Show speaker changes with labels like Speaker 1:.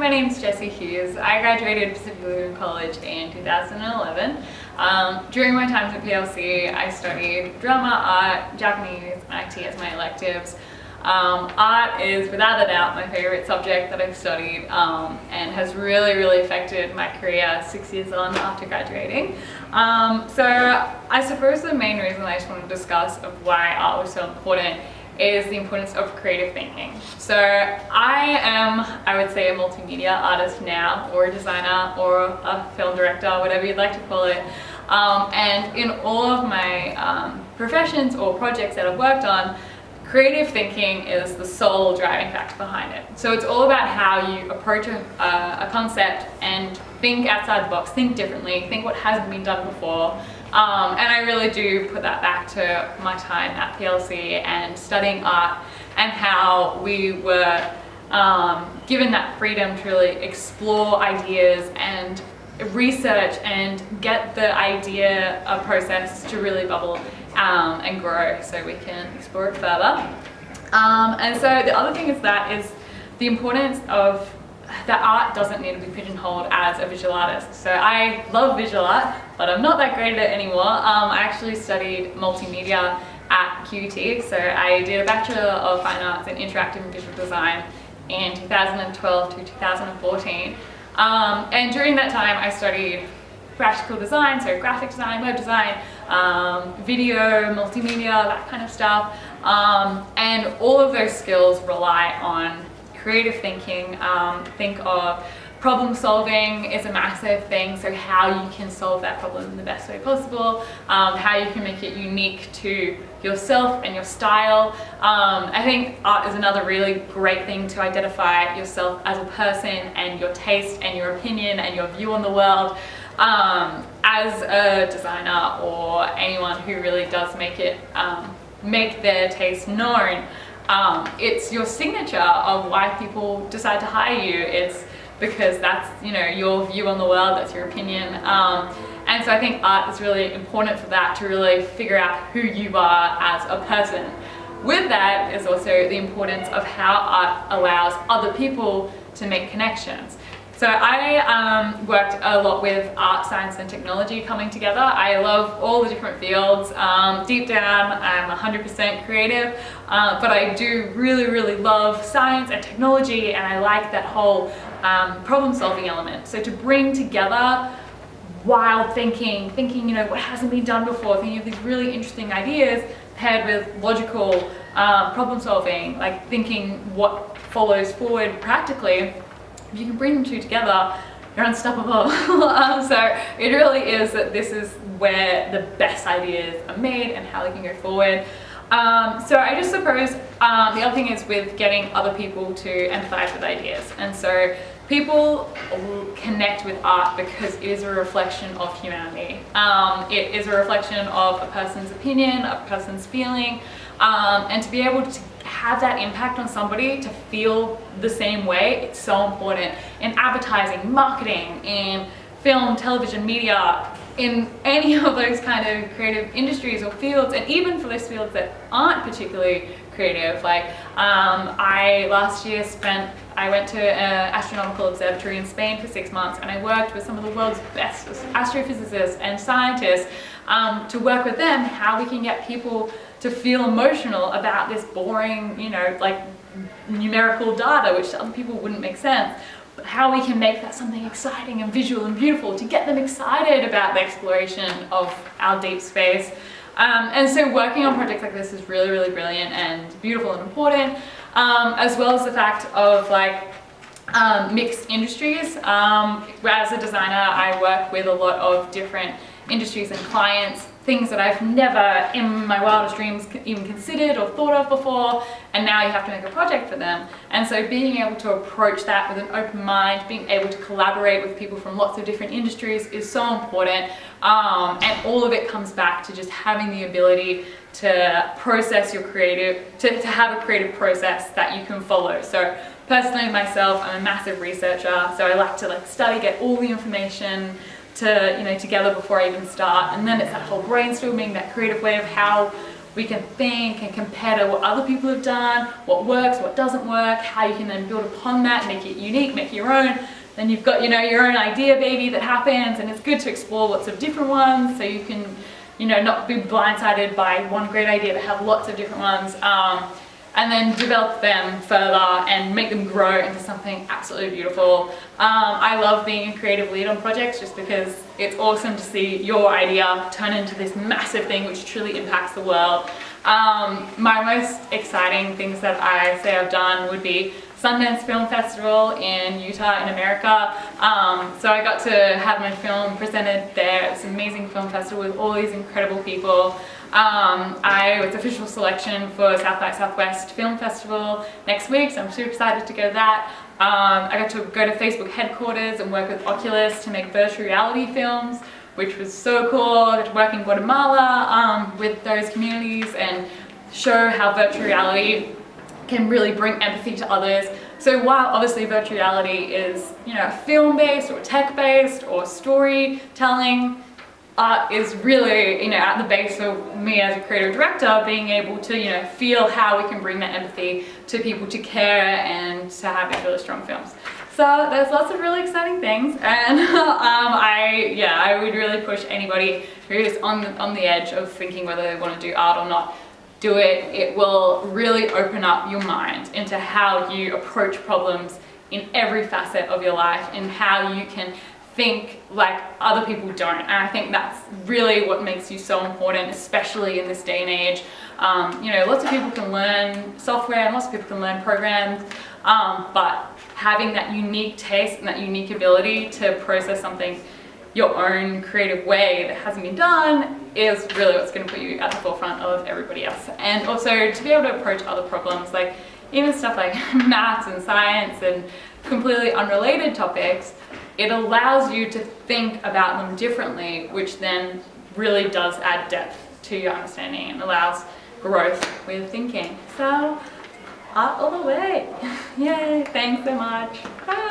Speaker 1: my name's Jessica Hughes. I graduated Pacific Lutheran College in 2011. During my time at PLC, I studied drama, art, Japanese, and IT as my electives. Art is without a doubt my favorite subject that I've studied and has really affected my career 6 years on after graduating. So I suppose the main reason I just want to discuss of why art was so important is the importance of creative thinking. So I am, I would say, a multimedia artist now, or a designer, or a film director, whatever you'd like to call it. And in all of my professions or projects that I've worked on, creative thinking is the sole driving factor behind it. So it's all about how you approach a concept and think outside the box, think differently, think what hasn't been done before. And I really do put that back to my time at PLC and studying art, and how we were given that freedom to really explore ideas and research and get the idea process to really bubble and grow so we can explore it further. And so the other thing is the importance of that art doesn't need to be pigeonholed as a visual artist. So I love visual art, but I'm not that great at it anymore. I actually studied multimedia at QUT, so I did a Bachelor of Fine Arts in Interactive and Visual Design in 2012 to 2014. And during that time I studied graphical design, so graphic design, web design, video, multimedia, that kind of stuff. And all of those skills rely on creative thinking. Think of problem solving is a massive thing, so how you can solve that problem in the best way possible, how you can make it unique to yourself and your style. I think art is another really great thing to identify yourself as a person and your taste and your opinion and your view on the world. As a designer or anyone who really does make their taste known, it's your signature of why people decide to hire you. It's because that's, your view on the world, that's your opinion. And so I think art is really important for that, to really figure out who you are as a person. With that is also the importance of how art allows other people to make connections. So I worked a lot with art, science and technology coming together. I love all the different fields. Deep down, I'm 100% creative, but I do really love science and technology, and I like that whole problem-solving element. So to bring together wild thinking, what hasn't been done before, thinking of these really interesting ideas paired with logical problem-solving, like thinking what follows forward practically. If you can bring them two together, you're unstoppable. So it really is that this is where the best ideas are made and how they can go forward. So I just suppose the other thing is with getting other people to empathize with ideas. And so people connect with art because it is a reflection of humanity. It is a reflection of a person's opinion, a person's feeling, and to be able to have that impact on somebody to feel the same way, it's so important in advertising, marketing, in film, television, media, in any of those kind of creative industries or fields, and even for those fields that aren't particularly creative. Like last year I went to an astronomical observatory in Spain for 6 months, and I worked with some of the world's best astrophysicists and scientists to work with them how we can get people to feel emotional about this boring, like numerical data, which to other people wouldn't make sense. But how we can make that something exciting and visual and beautiful to get them excited about the exploration of our deep space. And so working on projects like this is really brilliant and beautiful and important, as well as the fact of mixed industries. As a designer, I work with a lot of different industries and clients, things that I've never in my wildest dreams even considered or thought of before, and now you have to make a project for them. And so being able to approach that with an open mind, being able to collaborate with people from lots of different industries is so important. And all of it comes back to just having the ability to process your creative, to have a creative process that you can follow. So personally myself, I'm a massive researcher, so I like to study, get all the information together before I even start, and then it's that whole brainstorming, that creative way of how we can think and compare to what other people have done, what works, what doesn't work, how you can then build upon that, make it unique, make it your own. Then you've got, your own idea baby that happens, and it's good to explore lots of different ones so you can, not be blindsided by one great idea, but have lots of different ones. And then develop them further and make them grow into something absolutely beautiful. I love being a creative lead on projects just because it's awesome to see your idea turn into this massive thing which truly impacts the world. My most exciting things that I say I've done would be Sundance Film Festival in Utah in America. So I got to have my film presented there at this amazing film festival with all these incredible people. I was official selection for South by Southwest Film Festival next week, so I'm super excited to go to that. I got to go to Facebook headquarters and work with Oculus to make virtual reality films, which was so cool. I got to work in Guatemala with those communities and show how virtual reality can really bring empathy to others. So while obviously virtual reality is, film-based or tech-based or storytelling, art is really, at the base of me as a creative director, being able to, feel how we can bring that empathy to people to care and to have these really strong films. So there's lots of really exciting things, and I would really push anybody who's on the edge of thinking whether they want to do art or not. Do it. It will really open up your mind into how you approach problems in every facet of your life and how you can think like other people don't. And I think that's really what makes you so important, especially in this day and age. Lots of people can learn software and lots of people can learn programs, but having that unique taste and that unique ability to process something your own creative way that hasn't been done is really what's going to put you at the forefront of everybody else. And also to be able to approach other problems, like even stuff like maths and science and completely unrelated topics, it allows you to think about them differently, which then really does add depth to your understanding and allows growth with thinking. So art all the way. Yay, thanks so much. Bye.